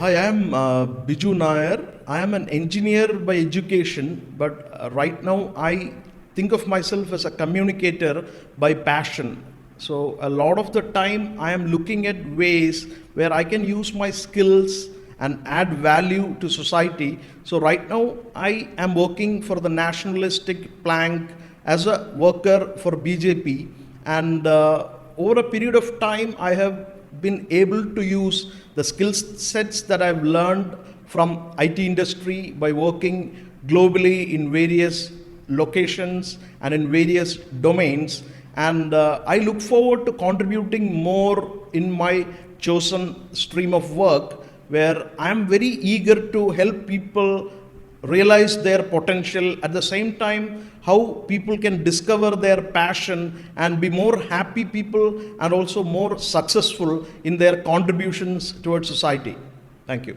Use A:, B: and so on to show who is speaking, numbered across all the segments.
A: Hi, I am Biju Nair. I am an engineer by education, but right now I think of myself as a communicator by passion. So, a lot of the time I am looking at ways where I can use my skills and add value to society. So, right now I am working for the nationalistic plank as a worker for BJP, and over a period of time I have been able to use the skill sets that I've learned from IT industry by working globally in various locations and in various domains. And I look forward to contributing more in my chosen stream of work, where I am very eager to help people realize their potential, at the same time how people can discover their passion and be more happy people and also more successful in their contributions towards society. Thank you.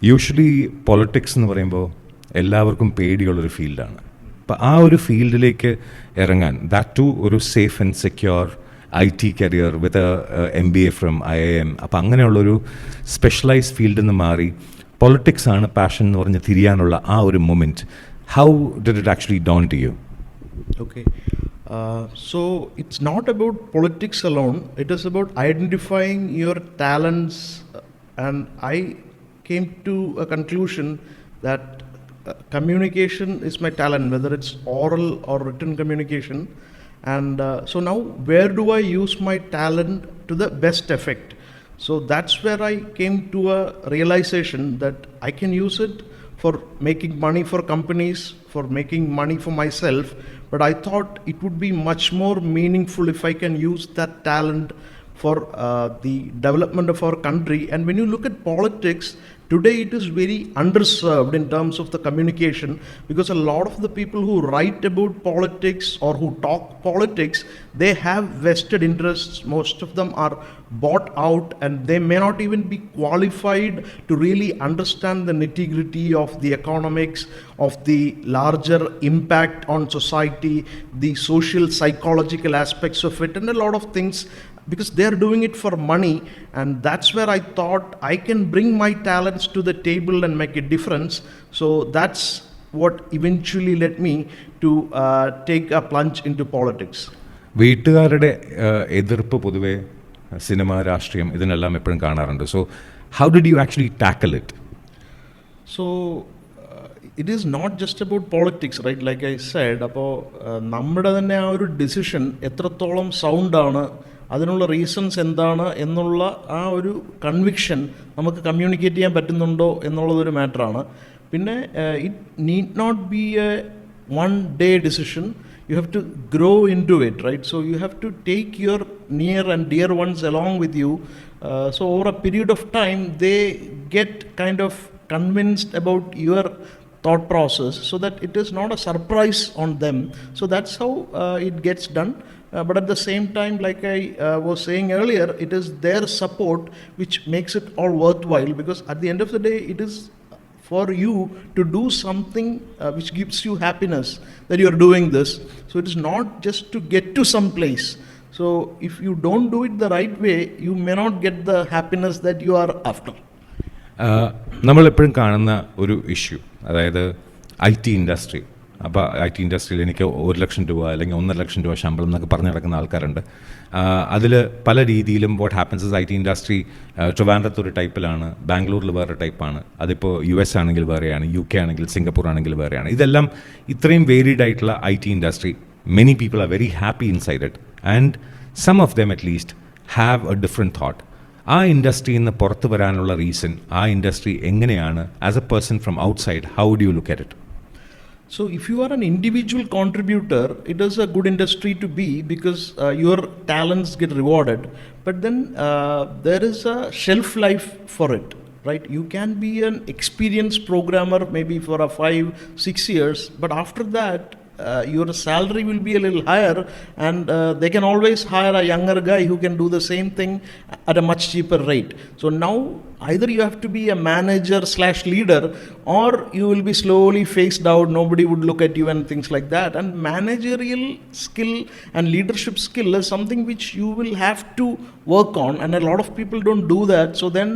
B: Usually politics എന്ന് പറയുമ്പോൾ എല്ലാവർക്കും പേടിയുള്ളൊരു ഫീൽഡാണ്. അപ്പോൾ ആ ഒരു ഫീൽഡിലേക്ക് ഇറങ്ങാൻ, that to ഒരു safe and secure IT career with MBA from IIM, അപ്പോൾ അങ്ങനെയുള്ളൊരു സ്പെഷ്യലൈസ്ഡ് ഫീൽഡിൽ നിന്ന് മാറി പൊളിറ്റിക്സ് ആണ് പാഷൻ എന്ന് പറഞ്ഞ് തിരിയാനുള്ള ആ ഒരു moment, how did it actually dawn to you?
A: Okay. So it's not about politics alone, it is about identifying your talents, and I came to a conclusion that communication is my talent, whether it's oral or written communication. And so now, where do I use my talent to the best effect? So that's where I came to a realization that I can use it for making money for companies, for making money for myself, but I thought it would be much more meaningful if I can use that talent for the development of our country. And when you look at politics, today it is very underserved in terms of the communication, because a lot of the people who write about politics or who talk politics, they have vested interests. Most of them are bought out, and they may not even be qualified to really understand the nitty-gritty of the economics, of the larger impact on society, the social psychological aspects of it, and a lot of things, because they are doing it for money. And that's where I thought I can bring my talents to the table and make a difference. So that's what eventually led me to take a plunge into politics.
B: വീട്ടുകാരുടെ എതിർപ്പ് പൊതുവെ cinema, രാഷ്ട്രീയം ഇതിനെല്ലാം എപ്പോഴും കാണാറുണ്ട്. So how did you actually tackle it?
A: So it is not just about politics, right? Like I said, അപ്പോൾ നമ്മുടെ തന്നെ ആ ഒരു ഡിസിഷൻ എത്രത്തോളം സൗണ്ടാണ്, അതിനുള്ള റീസൺസ് എന്താണ് എന്നുള്ള ആ ഒരു കൺവിക്ഷൻ നമുക്ക് കമ്മ്യൂണിക്കേറ്റ് ചെയ്യാൻ പറ്റുന്നുണ്ടോ എന്നുള്ളതൊരു മാറ്ററാണ്. പിന്നെ it need not be a one day decision. You have to grow into it, right? So you have to take your near and dear ones along with you. So over a period of time, they get kind of convinced about your thought process, so that it is not a surprise on them. So that's how it gets done. But at the same time, like I was saying earlier, it is their support which makes it all worthwhile, because at the end of the day, it is for you to do something which gives you happiness, that you are doing this. So it is not just to get to some place. So if you don't do it the right way, you may not get the happiness that you are after.
B: നമ്മളെപ്പോഴും കാണുന്ന ഒരു issue, അതായത് IT industry അപ്പോൾ IT ഇൻഡസ്ട്രിയിൽ എനിക്ക് 1 ലക്ഷം രൂപ അല്ലെങ്കിൽ 1.5 ലക്ഷം രൂപ ശമ്പളം എന്നൊക്കെ പറഞ്ഞ് നടക്കുന്ന ആൾക്കാരുണ്ട്. അതിൽ പല രീതിയിലും what happens is IT industry ട്രിവാൻഡ്രത്ത് ഒരു ടൈപ്പിലാണ്, ബാംഗ്ലൂരിൽ വേറെ ടൈപ്പാണ്, അതിപ്പോൾ US ആണെങ്കിൽ വേറെയാണ്, UK ആണെങ്കിൽ സിംഗപ്പൂർ ആണെങ്കിൽ വേറെയാണ്. ഇതെല്ലാം ഇത്രയും വേരിഡ് ആയിട്ടുള്ള IT industry, many people are very happy inside it and some of them at least have a different thought. ആ ഇൻഡസ്ട്രിയിൽ നിന്ന് പുറത്ത് വരാനുള്ള റീസൺ, ആ ഇൻഡസ്ട്രി എങ്ങനെയാണ് as a person from outside, how do you look at it?
A: So if you are an individual contributor, it is a good industry to be because your talents get rewarded. But then there is a shelf life for it, right? You can be an experienced programmer maybe for a 5-6 years, but after that your salary will be a little higher, and they can always hire a younger guy who can do the same thing at a much cheaper rate. So now either you have to be a manager / leader, or you will be slowly phased out, nobody would look at you and things like that. And managerial skill and leadership skill is something which you will have to work on, and a lot of people don't do that. So then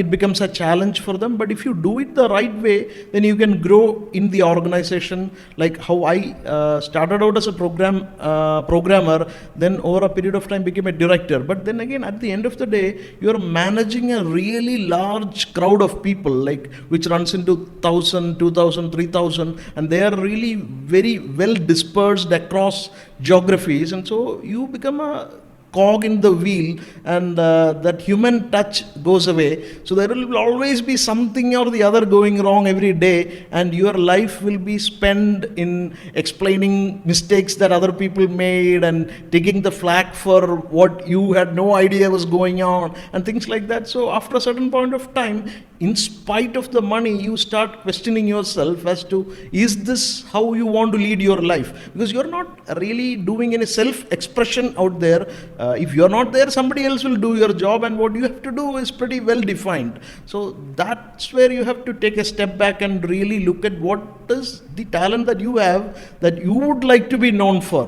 A: it becomes a challenge for them. But if you do it the right way, then you can grow in the organization, like how I started out as a programmer, then over a period of time became a director. But then again, at the end of the day, you are managing a really large crowd of people, like which runs into 1,000, 2,000, 3,000, and they are really very well dispersed across geographies, and so you become a cog in the wheel, and that human touch goes away. So there will always be something or the other going wrong every day, and your life will be spent in explaining mistakes that other people made and taking the flak for what you had no idea was going on and things like that. So after a certain point of time, in spite of the money, you start questioning yourself as to, is this how you want to lead your life? Because you're not really doing any self-expression out there. If you're not there, somebody else will do your job, and what you have to do is pretty well defined. So that's where you have to take a step back and really look at what is the talent that you have that you would like to be known for.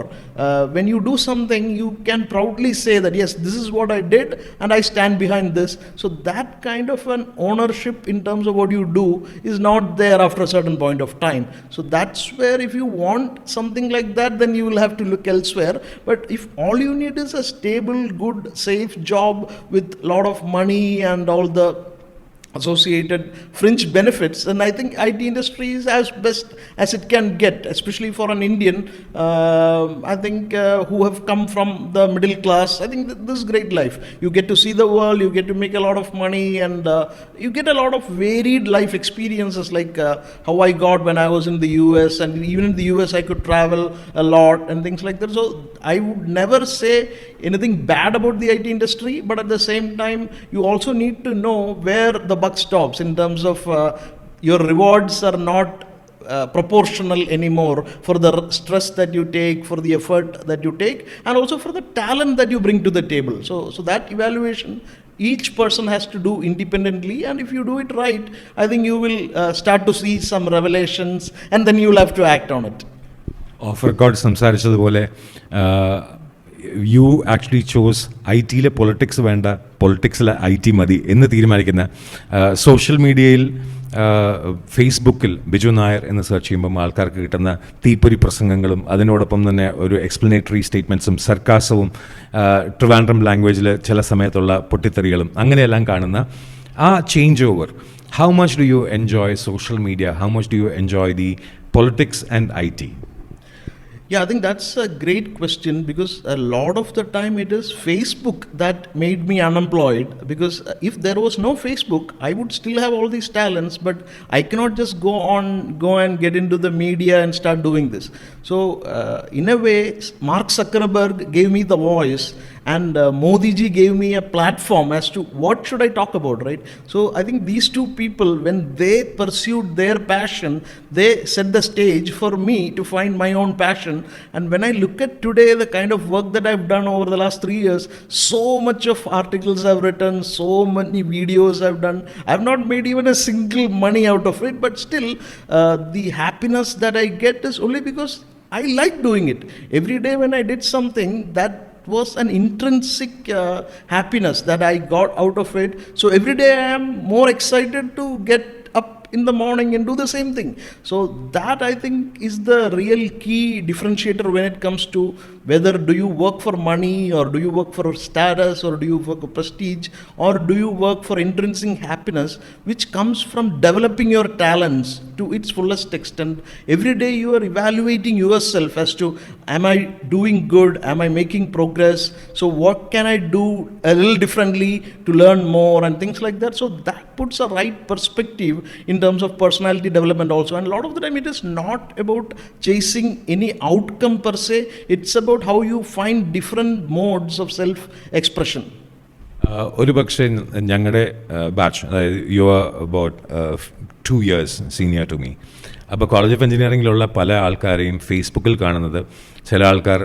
A: When you do something, you can proudly say that, yes, this is what I did and I stand behind this. So that kind of an ownership in terms of what you do is not there after a certain point of time. So that's where, if you want something like that, then you will have to look elsewhere. But if all you need is a stable, good, safe job with a lot of money and all the associated fringe benefits, and I think IT industry is as best as it can get, especially for an Indian, I think who have come from the middle class. I think this is great life. You get to see the world, you get to make a lot of money, and you get a lot of varied life experiences, like how I got when I was in the US, and even in the US I could travel a lot and things like that. So I would never say anything bad about the IT industry, but at the same time, you also need to know where the buck stops in terms of your rewards are not proportional anymore for the stress that you take, for the effort that you take, and also for the talent that you bring to the table. So that evaluation each person has to do independently, and if you do it right, I think you will start to see some revelations, and then you will have to act on it.
B: Off record സംസാരിച്ചതുപോലെ you actually chose IT politics വേണ്ട, പൊളിറ്റിക്സിൽ IT മതി എന്ന് തീരുമാനിക്കുന്ന, social മീഡിയയിൽ ഫേസ്ബുക്കിൽ ബിജു നായർ എന്ന് search ചെയ്യുമ്പം ആൾക്കാർക്ക് കിട്ടുന്ന തീപ്പൊരി പ്രസംഗങ്ങളും അതിനോടൊപ്പം തന്നെ ഒരു എക്സ്പ്ലനേറ്ററി സ്റ്റേറ്റ്മെൻറ്റ്സും സർക്കാസവും ട്രിവാൻഡ്രം ലാംഗ്വേജിൽ ചില സമയത്തുള്ള പൊട്ടിത്തെറികളും അങ്ങനെയെല്ലാം കാണുന്ന ആ change over, how much do you enjoy social media, how much do you enjoy the politics and IT?
A: Yeah, I think that's a great question, because a lot of the time it is Facebook that made me unemployed, because if there was no Facebook, I would still have all these talents, but I cannot just go and get into the media and start doing this. So in a way, Mark Zuckerberg gave me the voice, and Modi ji gave me a platform as to what should I talk about, right? So I think these two people, when they pursued their passion, they set the stage for me to find my own passion. And when I look at today the kind of work that I've done over the last 3 years, so much of articles I've written, so many videos I've done, I've not made even a single money out of it, but still the happiness that I get is only because I like doing it. Every day when I did something, that was an intrinsic happiness that I got out of it. So every day I am more excited to get up in the morning and do the same thing. So that, I think, is the real key differentiator when it comes to whether do you work for money, or do you work for status, or do you work for prestige, or do you work for intrinsic happiness, which comes from developing your talents to its fullest extent. Every day you are evaluating yourself as to, am I doing good, am I making progress, so what can I do a little differently to learn more and things like that. So that puts a right perspective in terms of personality development also. And a lot of the time it is not about chasing any outcome per se, it's about how you find different modes of self expression.
B: ഒരു പക്ഷേ ഞങ്ങളുടെ batch, അതായത് you are about 2 years senior to me. അപ്പോൾ college of എഞ്ചിനീയറിംഗിലുള്ള പല ആൾക്കാരെയും ഫേസ്ബുക്കിൽ കാണുന്നത്, ചില ആൾക്കാർ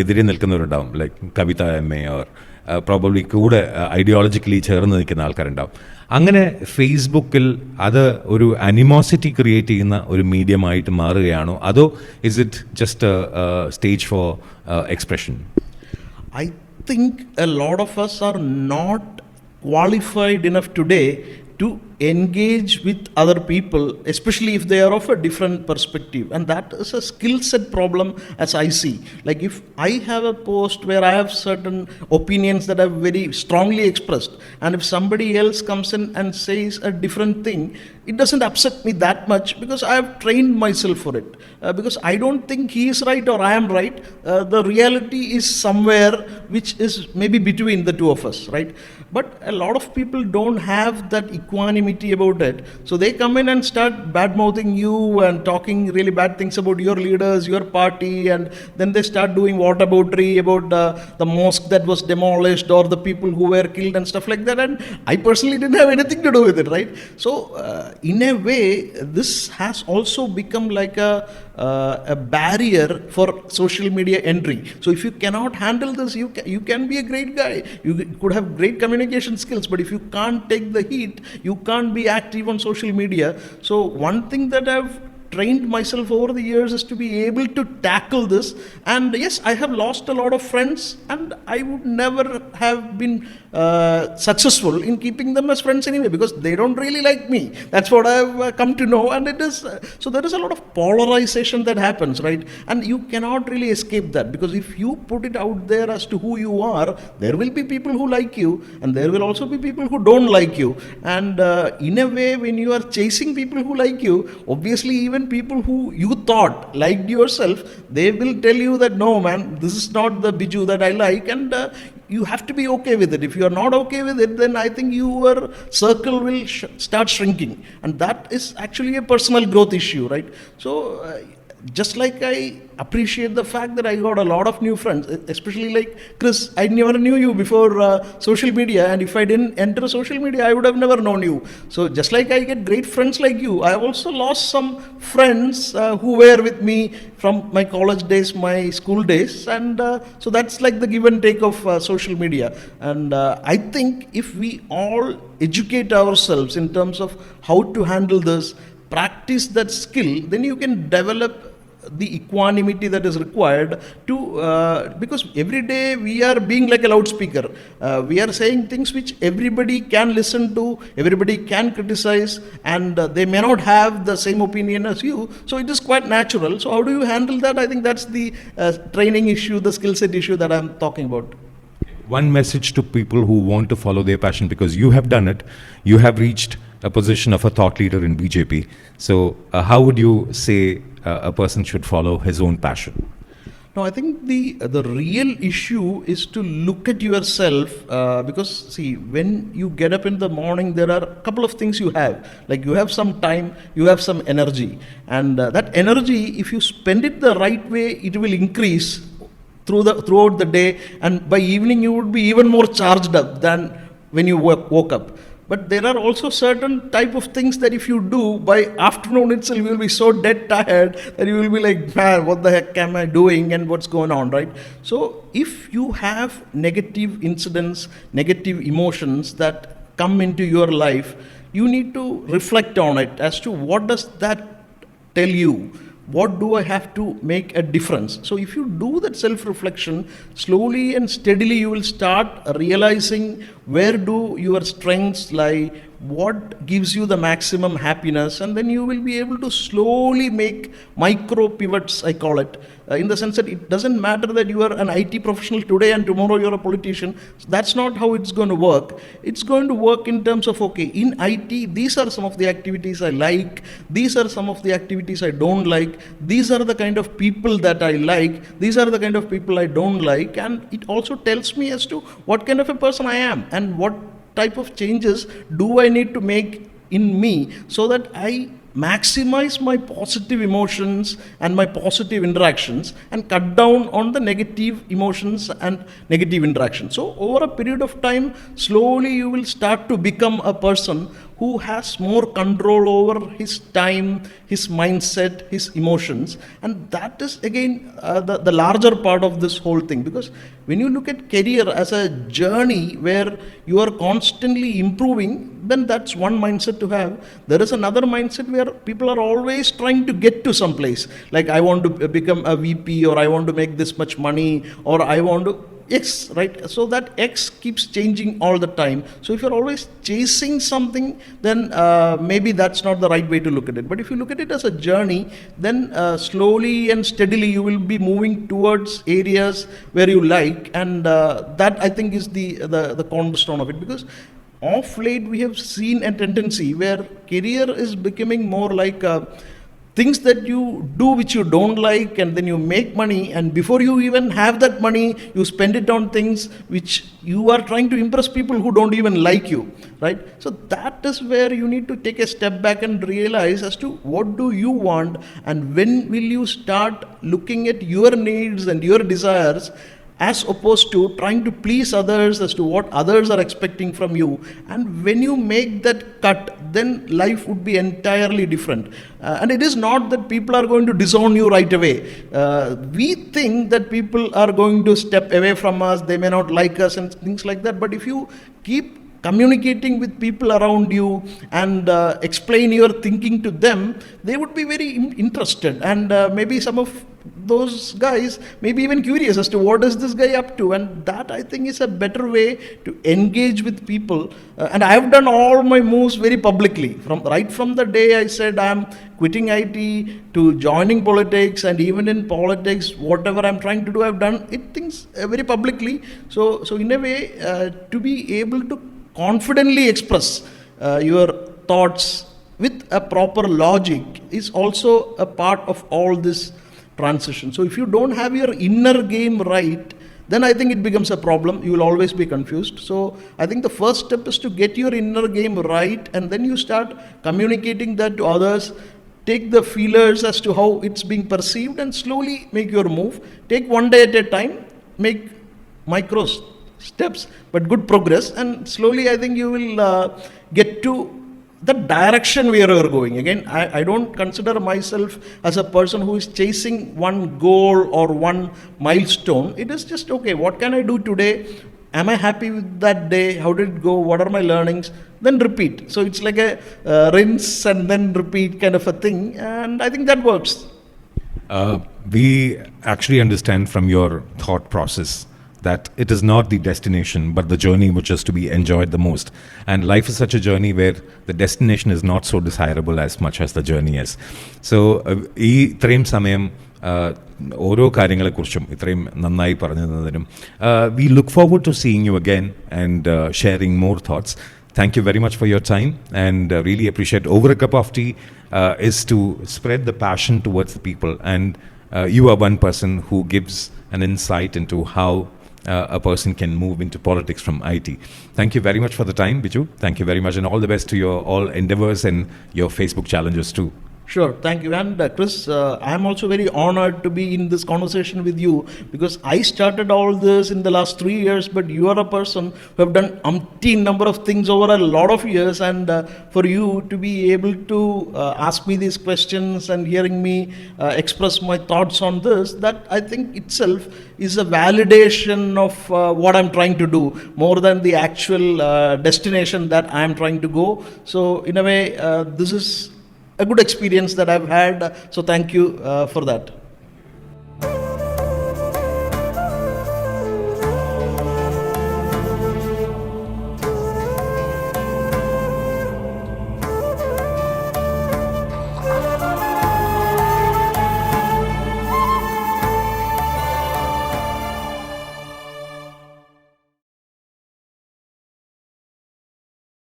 B: എതിരെ നിൽക്കുന്നവരുണ്ടാവും, like Kavitha MA, or probably കൂടെ ഐഡിയോളജിക്കലി ചേർന്ന് നിൽക്കുന്ന ആൾക്കാരുണ്ടാവും. അങ്ങനെ ഫേസ്ബുക്കിൽ അത് ഒരു അനിമോസിറ്റി ക്രിയേറ്റ് ചെയ്യുന്ന ഒരു മീഡിയമായിട്ട് മാറുകയാണോ, അതോ is it just stage for expression?
A: I think a lot of us are not qualified enough today to engage with other people, especially if they are of a different perspective, and that is a skill set problem as I see. Like if I have a post where I have certain opinions that I've very strongly expressed, and if somebody else comes in and says a different thing, it doesn't upset me that much, because I have trained myself for it, because I don't think he is right or I am right. The reality is somewhere which is maybe between the two of us, right? But a lot of people don't have that equanimity about it, so they come in and start bad mouthing you and talking really bad things about your leaders, your party, and then they start doing whataboutery about the mosque that was demolished or the people who were killed and stuff like that, and I personally didn't have anything to do with it, right? So in a way this has also become like a barrier for social media entry. So if you cannot handle this, you can be a great guy, you could have great communication skills, but if you can't take the heat, you can't be active on social media. So one thing that I've trained myself over the years is to be able to tackle this. And yes, I have lost a lot of friends, and I would never have been successful in keeping them as friends anyway, because they don't really like me. That's what I've come to know. And it is so there is a lot of polarization that happens, right? And you cannot really escape that, because if you put it out there as to who you are, there will be people who like you, and there will also be people who don't like you. And in a way, when you are chasing people who like you, obviously even people who you thought liked yourself, they will tell you that no man, this is not the Biju that I like, and you have to be okay with it. If you are not okay with it, then I think your circle will start shrinking, and that is actually a personal growth issue, right? So just like I appreciate the fact that I got a lot of new friends, especially like Chris, I never knew you before social media, and if I didn't enter social media, I would have never known you. So just like I get great friends like you, I also lost some friends who were with me from my college days, my school days, and so that's like the give and take of social media. And I think if we all educate ourselves in terms of how to handle this, practice that skill, then you can develop the equanimity that is required to because every day we are being like a loudspeaker, we are saying things which everybody can listen to, everybody can criticize, and they may not have the same opinion as you, so it is quite natural. So how do you handle that? I think that's the training issue, the skill set issue that I'm talking about.
B: One message to people who want to follow their passion, because you have done it, you have reached a position of a thought leader in BJP. So how would you say a person should follow his own passion?
A: No, I think the real issue is to look at yourself, because see, when you get up in the morning, there are a couple of things you have. Like you have some time, you have some energy, and that energy, if you spend it the right way, it will increase throughout the day, and by evening you would be even more charged up than when you woke up. But there are also certain type of things that if you do, by afternoon itself you will be so dead tired that you will be like, man, what the heck am I doing and what's going on, right? So if you have negative incidents, negative emotions that come into your life, you need to reflect on it as to what does that tell you. What do I have to make a difference? So if you do that self-reflection, slowly and steadily you will start realizing where do your strengths lie, what gives you the maximum happiness, and then you will be able to slowly make micro pivots, I call it, in the sense that it doesn't matter that you are an IT professional today and tomorrow you're a politician. That's not how it's going to work. It's going to work in terms of, okay, in IT, these are some of the activities I like, these are some of the activities I don't like, these are the kind of people that I like, these are the kind of people I don't like, and it also tells me as to what kind of a person I am and what type of changes do I need to make in me so that I maximize my positive emotions and my positive interactions and cut down on the negative emotions and negative interactions. So over a period of time, slowly you will start to become a person who has more control over his time, his mindset, his emotions. And that is again the larger part of this whole thing, because when you look at career as a journey where you are constantly improving, then that's one mindset to have. There is another mindset where people are always trying to get to some place, like I want to become a VP, or I want to make this much money, or I want to X, right? So that X keeps changing all the time. So if you're always chasing something, then maybe that's not the right way to look at it. But if you look at it as a journey, then slowly and steadily you will be moving towards areas where you like, and that I think is the cornerstone of it. Because of late we have seen a tendency where career is becoming more like things that you do which you don't like, and then you make money, and before you even have that money, you spend it on things which you are trying to impress people who don't even like you, right? So that is where you need to take a step back and realize as to what do you want, and when will you start looking at your needs and your desires, as opposed to trying to please others as to what others are expecting from you. And when you make that cut, then life would be entirely different. And it is not that people are going to disown you right away. We think that people are going to step away from us, they may not like us and things like that. But if you keep communicating with people around you and explain your thinking to them, they would be very interested, and maybe some of those guys may be even curious as to what is this guy up to. And that, I think, is a better way to engage with people. And I have done all my moves very publicly, from the day I said I'm quitting IT to joining politics, and even in politics, whatever I'm trying to do, I've done it things very publicly. So in a way, to be able to confidently express your thoughts with a proper logic is also a part of all this transition. So if you don't have your inner game right, then I think it becomes a problem. You will always be confused. So I think the first step is to get your inner game right, and then you start communicating that to others. Take the feelers as to how it's being perceived, and slowly make your move. Take one day at a time, make micro steps, but good progress, and slowly I think you will get to the direction where you're going. Again, I don't consider myself as a person who is chasing one goal or one milestone. It is just, okay, what can I do today? Am I happy with that day? How did it go? What are my learnings? Then repeat. So it's like a rinse and then repeat kind of a thing, and I think that works.
B: We actually understand from your thought process that it is not the destination but the journey which is to be enjoyed the most, and life is such a journey where the destination is not so desirable as much as the journey is. So ഈ ഇത്രയും സമയം ഓരോ കാര്യങ്ങളെക്കുറിച്ചും ഇത്രയും നന്നായി പറഞ്ഞു തന്നതിനും we look forward to seeing you again and sharing more thoughts. Thank you very much for your time, and really appreciate. Over a cup of tea is to spread the passion towards the people, and you are one person who gives an insight into how a person can move into politics from IT. Thank you very much for the time, Biju. Thank you very much, and all the best to your all endeavors and your Facebook challenges too.
A: Sure, thank you. And Chris, I am also very honored to be in this conversation with you, because I started all this in the last 3 years, but you are a person who have done umpteen number of things over a lot of years, and for you to be able to ask me these questions and hearing me express my thoughts on this, that I think itself is a validation of what I'm trying to do, more than the actual destination that I am trying to go. So in a way, this is a good experience that I've had. So thank you for that.